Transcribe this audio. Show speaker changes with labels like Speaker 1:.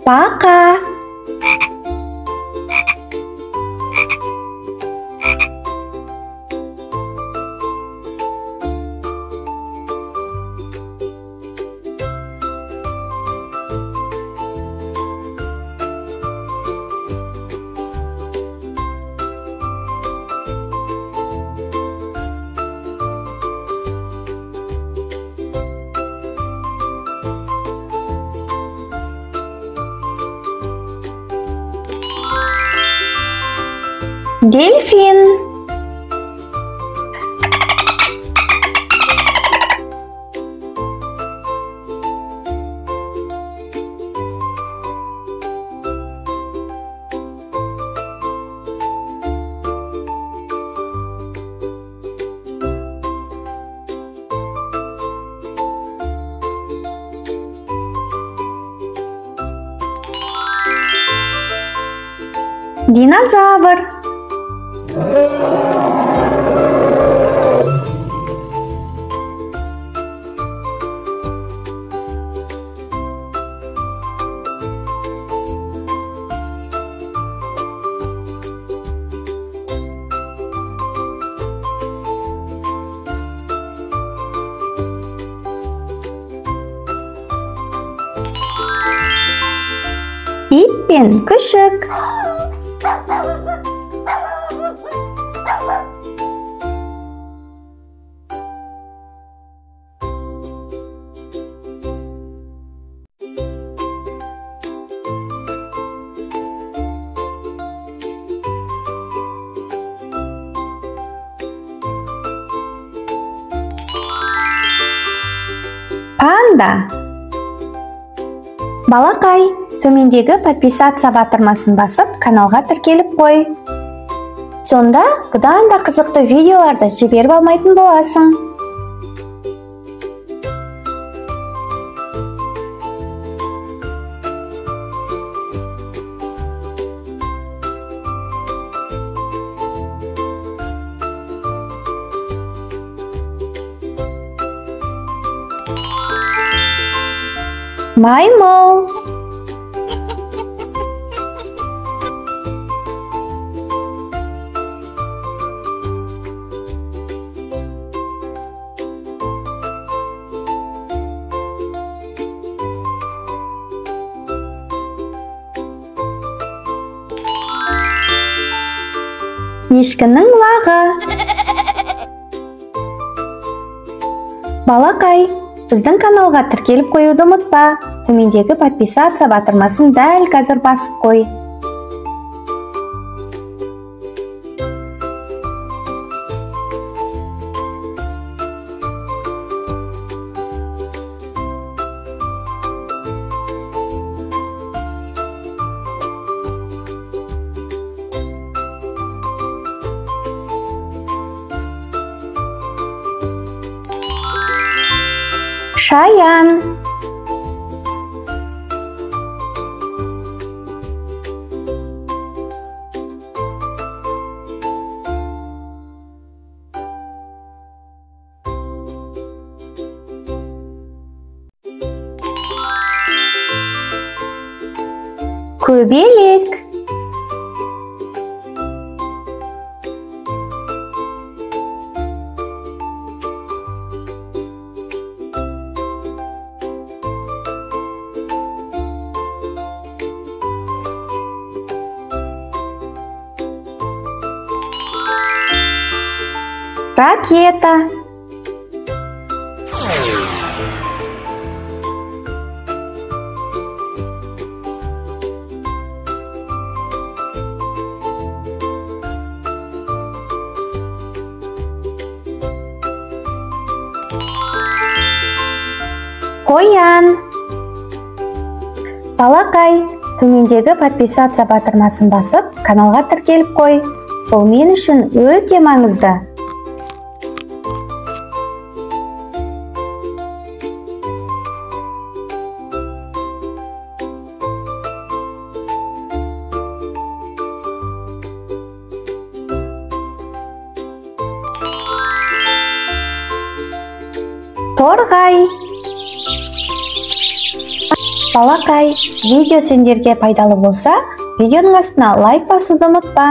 Speaker 1: Пока! Дельфин. Динозавр. Ит пен күшік. Панда. Балақай, төмендегі подписаться батырмасын басып, каналға тіркеліп қой. Сонда бұдан да қызықты видеоларды жіберіп алмайтын боласың. Маймыл. Ешкінің лағы. Балақай, біздің каналға тіркеліп қоюды ұмытпа. Төмендегі подписаться батырмасын дәл қазір басып қой. Шаян. Көбелек. Ракета. Қоян. Балақай, төмендегі подписаться батырмасын басып, каналға тіркеліп қой. Бұл мен үшін өте маңызды. Торғай. Балақай, видео сендерге пайдалы болса, видеоның астына лайк басуды ұмытпа.